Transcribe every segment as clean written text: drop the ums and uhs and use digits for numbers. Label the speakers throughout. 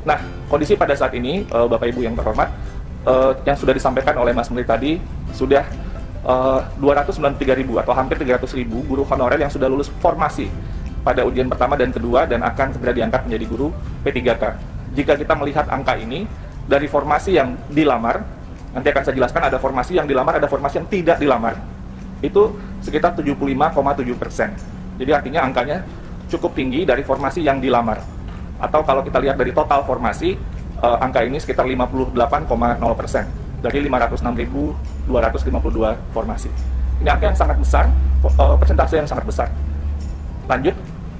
Speaker 1: Nah, kondisi pada saat ini, Bapak Ibu yang terhormat, yang sudah disampaikan oleh Mas Menteri tadi, sudah 293.000 atau hampir 300.000 guru honorer yang sudah lulus formasi pada ujian pertama dan kedua dan akan segera diangkat menjadi guru P3K. Jika kita melihat angka ini, dari formasi yang dilamar, nanti akan saya jelaskan ada formasi yang dilamar, ada formasi yang tidak dilamar. Itu sekitar 75,7%. Jadi artinya angkanya cukup tinggi dari formasi yang dilamar. Atau kalau kita lihat dari total formasi, angka ini sekitar 58,0% dari 506.252 formasi. Ini angka yang sangat besar, persentase yang sangat besar. Lanjut.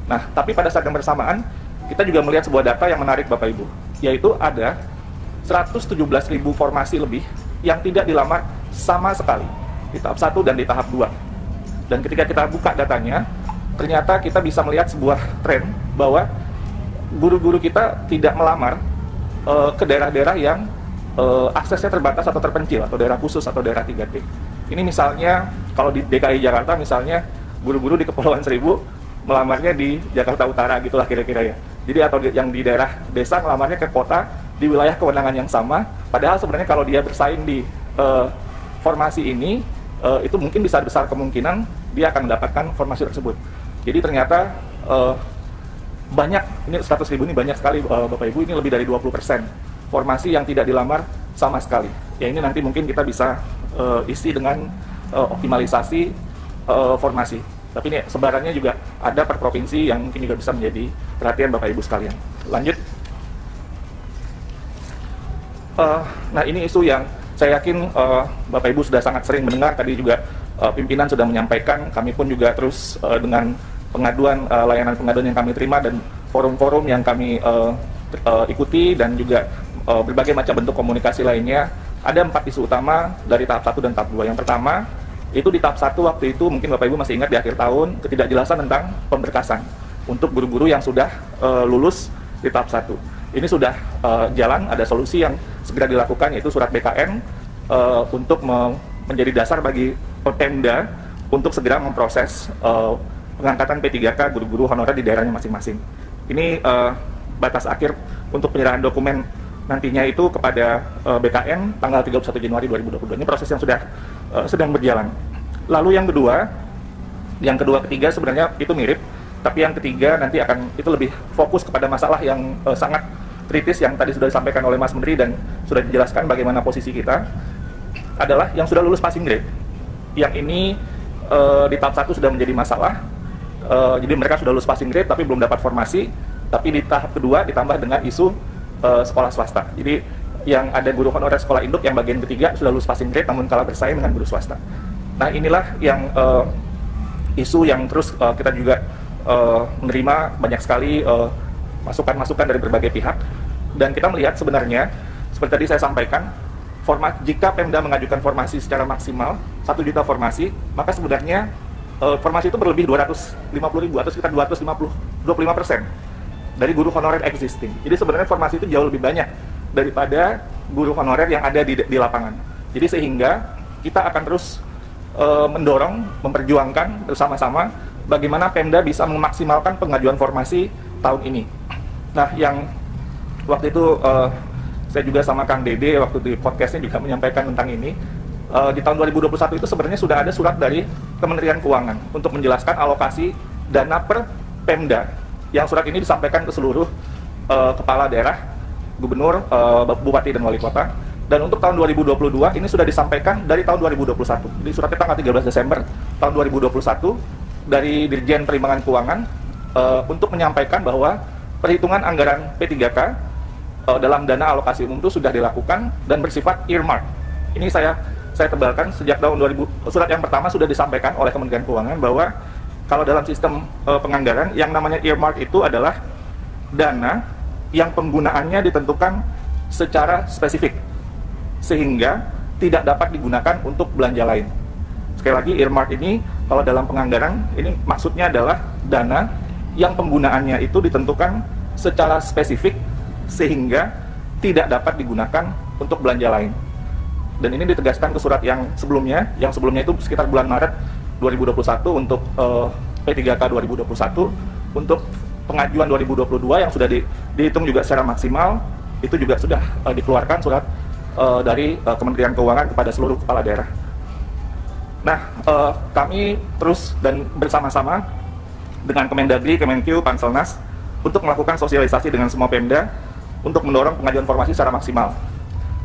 Speaker 1: Nah, tapi pada saat yang bersamaan, kita juga melihat sebuah data yang menarik Bapak Ibu, yaitu ada 117.000 formasi lebih yang tidak dilamar sama sekali di tahap 1 dan di tahap 2. Dan ketika kita buka datanya, ternyata kita bisa melihat sebuah tren bahwa guru-guru kita tidak melamar ke daerah-daerah yang aksesnya terbatas atau terpencil, atau daerah khusus atau daerah 3T. Ini misalnya kalau di DKI Jakarta misalnya guru-guru di Kepulauan Seribu melamarnya di Jakarta Utara gitulah kira-kira ya. Jadi atau yang di daerah desa melamarnya ke kota di wilayah kewenangan yang sama. Padahal sebenarnya kalau dia bersaing di formasi ini itu mungkin besar kemungkinan dia akan mendapatkan formasi tersebut. Jadi ternyata banyak, ini 100.000 ini banyak sekali Bapak Ibu, ini lebih dari 20% formasi yang tidak dilamar sama sekali. Ya ini nanti mungkin kita bisa isi dengan optimalisasi formasi. Tapi ini sebarannya juga ada per provinsi yang mungkin juga bisa menjadi perhatian Bapak Ibu sekalian. Lanjut. Nah ini isu yang saya yakin Bapak Ibu sudah sangat sering mendengar, tadi juga pimpinan sudah menyampaikan, kami pun juga terus dengan pengaduan, layanan pengaduan yang kami terima dan forum-forum yang kami ikuti dan juga berbagai macam bentuk komunikasi lainnya. Ada 4 isu utama dari tahap 1 dan tahap 2. Yang pertama, itu di tahap 1 waktu itu mungkin Bapak Ibu masih ingat di akhir tahun, ketidakjelasan tentang pemberkasan untuk guru-guru yang sudah lulus di tahap 1. Ini sudah jalan, ada solusi yang segera dilakukan, yaitu surat BKN untuk menjadi dasar bagi Pemda untuk segera memproses pengangkatan P3K guru-guru honorer di daerahnya masing-masing. Ini batas akhir untuk penyerahan dokumen nantinya itu kepada BKN tanggal 31 Januari 2022. Ini proses yang sudah sedang berjalan. Lalu yang kedua, ketiga sebenarnya itu mirip, tapi yang ketiga nanti akan itu lebih fokus kepada masalah yang sangat kritis yang tadi sudah disampaikan oleh Mas Menteri dan sudah dijelaskan bagaimana posisi kita, adalah yang sudah lulus passing grade. Yang ini di tahap 1 sudah menjadi masalah. Jadi mereka sudah lulus passing grade tapi belum dapat formasi, tapi di tahap kedua ditambah dengan isu sekolah swasta. Jadi yang ada guru honorer sekolah induk yang bagian ketiga sudah lulus passing grade namun kalah bersaing dengan guru swasta. Nah inilah yang isu yang terus kita juga menerima banyak sekali masukan-masukan dari berbagai pihak, dan kita melihat sebenarnya seperti tadi saya sampaikan, jika Pemda mengajukan formasi secara maksimal 1 juta formasi, maka sebenarnya formasi itu berlebih 250.000 atau sekitar 25% dari guru honorer existing. Jadi sebenarnya formasi itu jauh lebih banyak daripada guru honorer yang ada di lapangan. Jadi sehingga kita akan terus mendorong, memperjuangkan bersama-sama bagaimana Pemda bisa memaksimalkan pengajuan formasi tahun ini. Nah, yang waktu itu saya juga sama Kang Dede waktu di podcastnya juga menyampaikan tentang ini. Di tahun 2021 itu sebenarnya sudah ada surat dari Kementerian Keuangan untuk menjelaskan alokasi dana per Pemda. Yang surat ini disampaikan ke seluruh kepala daerah, gubernur, bupati dan wali kota. Dan untuk tahun 2022 ini sudah disampaikan dari tahun 2021. Jadi suratnya tanggal 13 Desember tahun 2021 dari Dirjen Perimbangan Keuangan untuk menyampaikan bahwa perhitungan anggaran P3K dalam dana alokasi umum itu sudah dilakukan dan bersifat earmark. Ini saya tebalkan sejak tahun 2000. Surat yang pertama sudah disampaikan oleh Kementerian Keuangan bahwa kalau dalam sistem penganggaran yang namanya earmark itu adalah dana yang penggunaannya ditentukan secara spesifik sehingga tidak dapat digunakan untuk belanja lain. Sekali lagi, earmark ini kalau dalam penganggaran ini maksudnya adalah dana yang penggunaannya itu ditentukan secara spesifik sehingga tidak dapat digunakan untuk belanja lain. Dan ini ditegaskan ke surat yang sebelumnya itu sekitar bulan Maret 2021 untuk P3K 2021, untuk pengajuan 2022 yang sudah dihitung juga secara maksimal itu juga sudah dikeluarkan surat dari Kementerian Keuangan kepada seluruh kepala daerah. Nah, kami terus dan bersama-sama dengan Kemendagri, Kemenkyu, Panselnas untuk melakukan sosialisasi dengan semua Pemda untuk mendorong pengajuan formasi secara maksimal.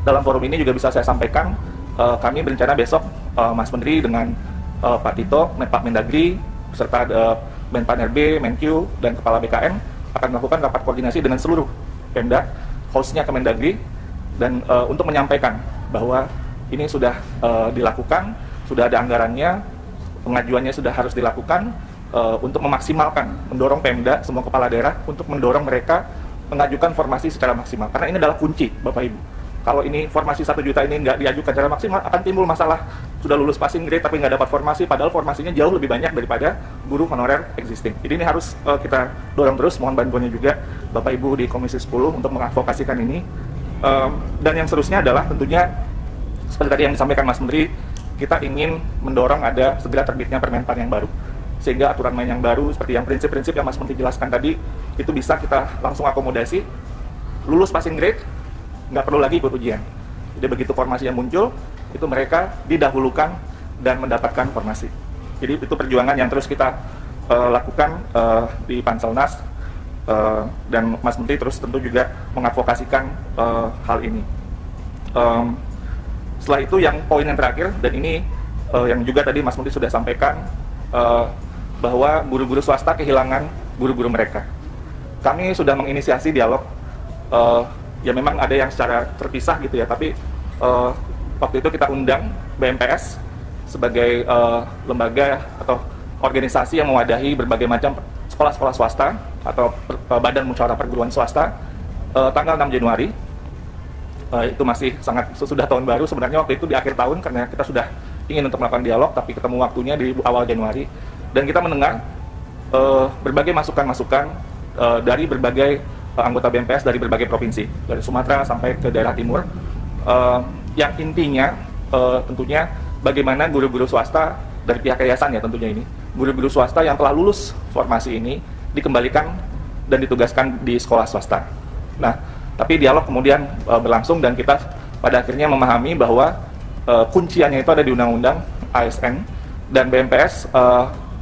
Speaker 1: Dalam forum ini juga bisa saya sampaikan, kami berencana besok Mas Menteri dengan Pak Tito, Pak Mendagri, beserta Menpan RB, Menkyu, dan Kepala BKN akan melakukan rapat koordinasi dengan seluruh Pemda, hostnya Kemendagri, dan untuk menyampaikan bahwa ini sudah dilakukan, sudah ada anggarannya, pengajuannya sudah harus dilakukan untuk memaksimalkan, mendorong Pemda, semua kepala daerah untuk mendorong mereka mengajukan formasi secara maksimal. Karena ini adalah kunci, Bapak Ibu. Kalau ini formasi 1 juta ini nggak diajukan secara maksimal, akan timbul masalah sudah lulus passing grade tapi nggak dapat formasi, padahal formasinya jauh lebih banyak daripada guru honorer existing. Jadi ini harus kita dorong terus, mohon bantuannya juga Bapak Ibu di Komisi 10 untuk mengadvokasikan ini. Dan yang seterusnya adalah tentunya, seperti tadi yang disampaikan Mas Menteri, kita ingin mendorong ada segera terbitnya Permenpan yang baru, sehingga aturan main yang baru seperti yang prinsip-prinsip yang Mas Menteri jelaskan tadi itu bisa kita langsung akomodasi. Lulus passing grade nggak perlu lagi ikut ujian. Jadi begitu formasi yang muncul, itu mereka didahulukan dan mendapatkan formasi. Jadi itu perjuangan yang terus kita lakukan di Panselnas, dan Mas Menteri terus tentu juga mengadvokasikan hal ini. Setelah itu yang poin yang terakhir, dan ini yang juga tadi Mas Menteri sudah sampaikan, bahwa guru-guru swasta kehilangan guru-guru mereka. Kami sudah menginisiasi dialog, ya memang ada yang secara terpisah gitu ya, tapi waktu itu kita undang BMPS sebagai lembaga atau organisasi yang mewadahi berbagai macam sekolah-sekolah swasta atau badan musyawarah perguruan swasta tanggal 6 Januari. Itu masih sangat sudah tahun baru sebenarnya, waktu itu di akhir tahun karena kita sudah ingin untuk melakukan dialog, tapi ketemu waktunya di awal Januari, dan kita mendengar berbagai masukan-masukan dari berbagai anggota BMPS dari berbagai provinsi, dari Sumatera sampai ke daerah timur, yang intinya tentunya bagaimana guru-guru swasta dari pihak yayasan ya tentunya ini, guru-guru swasta yang telah lulus formasi ini dikembalikan dan ditugaskan di sekolah swasta. Nah, tapi dialog kemudian berlangsung dan kita pada akhirnya memahami bahwa kunciannya itu ada di Undang-Undang ASN, dan BMPS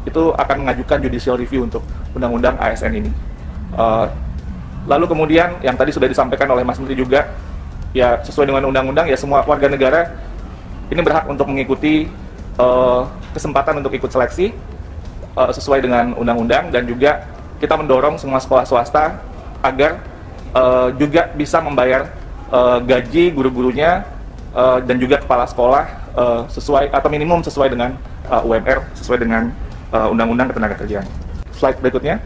Speaker 1: itu akan mengajukan judicial review untuk Undang-Undang ASN ini. Lalu kemudian yang tadi sudah disampaikan oleh Mas Menteri juga, ya sesuai dengan undang-undang ya semua warga negara ini berhak untuk mengikuti kesempatan untuk ikut seleksi sesuai dengan undang-undang, dan juga kita mendorong semua sekolah swasta agar juga bisa membayar gaji guru-gurunya dan juga kepala sekolah sesuai atau minimum sesuai dengan UMR, sesuai dengan Undang-Undang Ketenagakerjaan. Slide berikutnya.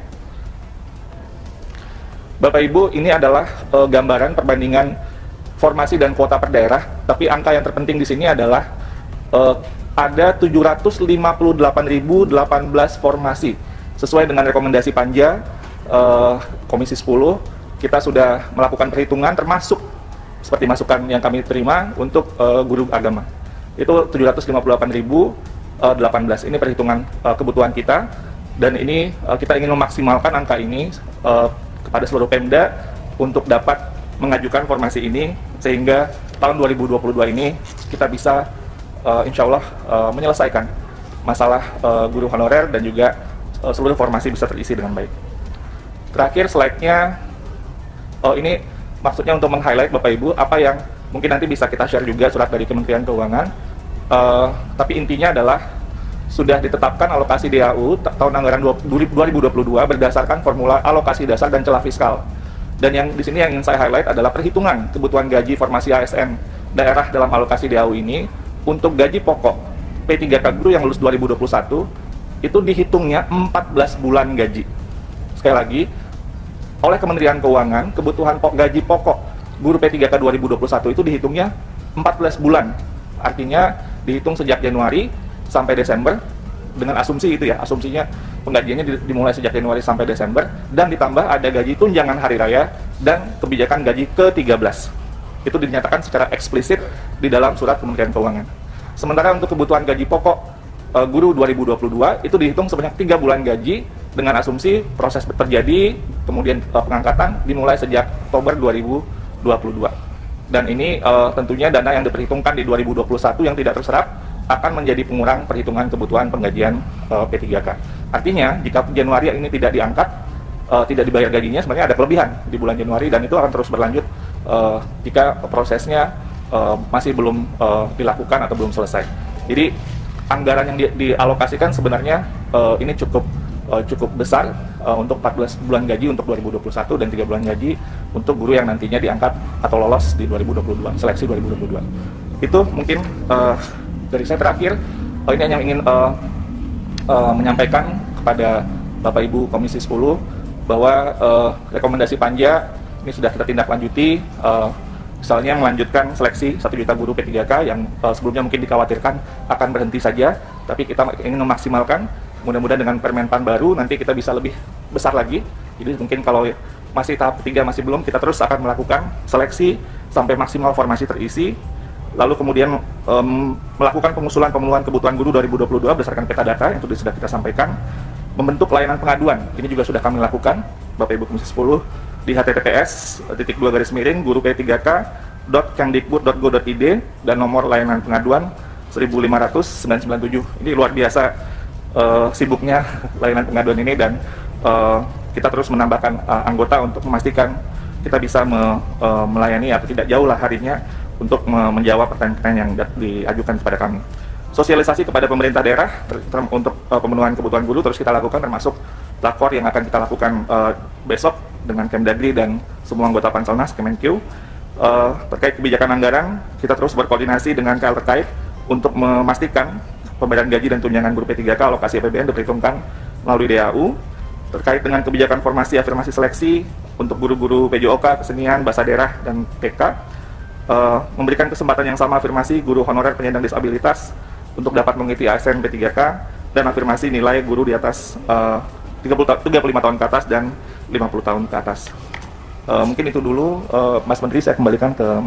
Speaker 1: Bapak Ibu, ini adalah gambaran perbandingan formasi dan kuota per daerah, tapi angka yang terpenting di sini adalah ada 758.018 formasi sesuai dengan rekomendasi Panja Komisi 10. Kita sudah melakukan perhitungan termasuk seperti masukan yang kami terima untuk guru agama. Itu 758.018. Ini perhitungan kebutuhan kita, dan ini kita ingin memaksimalkan angka ini kepada seluruh Pemda untuk dapat mengajukan formasi ini, sehingga tahun 2022 ini kita bisa insya Allah menyelesaikan masalah guru honorer dan juga seluruh formasi bisa terisi dengan baik. Terakhir slide-nya, ini maksudnya untuk meng-highlight Bapak Ibu apa yang mungkin nanti bisa kita share juga surat dari Kementerian Keuangan, tapi intinya adalah sudah ditetapkan alokasi DAU tahun anggaran 2022 berdasarkan formula alokasi dasar dan celah fiskal. Dan yang di sini yang ingin saya highlight adalah perhitungan kebutuhan gaji formasi ASN daerah dalam alokasi DAU ini. Untuk gaji pokok P3K guru yang lulus 2021 itu dihitungnya 14 bulan gaji. Sekali lagi, oleh Kementerian Keuangan, kebutuhan gaji pokok guru P3K 2021 itu dihitungnya 14 bulan. Artinya dihitung sejak Januari sampai Desember, dengan asumsi itu ya, asumsinya penggajiannya dimulai sejak Januari sampai Desember, dan ditambah ada gaji tunjangan hari raya dan kebijakan gaji ke-13. Itu dinyatakan secara eksplisit di dalam surat Kementerian Keuangan. Sementara untuk kebutuhan gaji pokok guru 2022 itu dihitung sebanyak 3 bulan gaji dengan asumsi proses terjadi, kemudian pengangkatan dimulai sejak Oktober 2021. 2022. Dan ini tentunya dana yang diperhitungkan di 2021 yang tidak terserap akan menjadi pengurang perhitungan kebutuhan penggajian P3K. Artinya, jika Januari ini tidak diangkat, tidak dibayar gajinya, sebenarnya ada kelebihan di bulan Januari, dan itu akan terus berlanjut jika prosesnya masih belum dilakukan atau belum selesai. Jadi, anggaran yang dialokasikan sebenarnya ini cukup besar untuk 14 bulan gaji untuk 2021 dan 3 bulan gaji untuk guru yang nantinya diangkat atau lolos di 2022, seleksi 2022. Itu mungkin dari saya terakhir. Ini hanya ingin menyampaikan kepada Bapak Ibu Komisi 10 bahwa rekomendasi Panja ini sudah kita tindak lanjuti, misalnya melanjutkan seleksi 1 juta guru P3K yang sebelumnya mungkin dikhawatirkan akan berhenti saja, tapi kita ingin memaksimalkan. Mudah-mudahan dengan Permenpan baru nanti kita bisa lebih besar lagi. Jadi mungkin kalau masih tahap 3 masih belum, kita terus akan melakukan seleksi sampai maksimal formasi terisi. Lalu kemudian melakukan pemenuhan kebutuhan guru 2022 berdasarkan peta data yang sudah kita sampaikan. Membentuk layanan pengaduan, ini juga sudah kami lakukan, Bapak Ibu Komisi 10, di https://guru-p3k.kemdikbud.go.id dan nomor layanan pengaduan 15997. Ini luar biasa sibuknya layanan pengaduan ini, dan kita terus menambahkan anggota untuk memastikan kita bisa melayani atau tidak jauh lah harinya untuk menjawab pertanyaan-pertanyaan yang diajukan kepada kami. Sosialisasi kepada pemerintah daerah untuk pemenuhan kebutuhan guru terus kita lakukan, termasuk lakor yang akan kita lakukan besok dengan Kemdagri dan semua anggota Panselnas, Kemenkeu. Terkait kebijakan anggaran, kita terus berkoordinasi dengan KL terkait untuk memastikan pembayaran gaji dan tunjangan guru P3K alokasi APBN diperhitungkan melalui DAU. Terkait dengan kebijakan formasi afirmasi seleksi untuk guru-guru PJOK, kesenian, bahasa daerah, dan PK, memberikan kesempatan yang sama afirmasi guru honorer penyandang disabilitas untuk dapat mengikuti ASN P3K, dan afirmasi nilai guru di atas 35 tahun ke atas dan 50 tahun ke atas. Mungkin itu dulu, Mas Menteri, saya kembalikan ke Mas.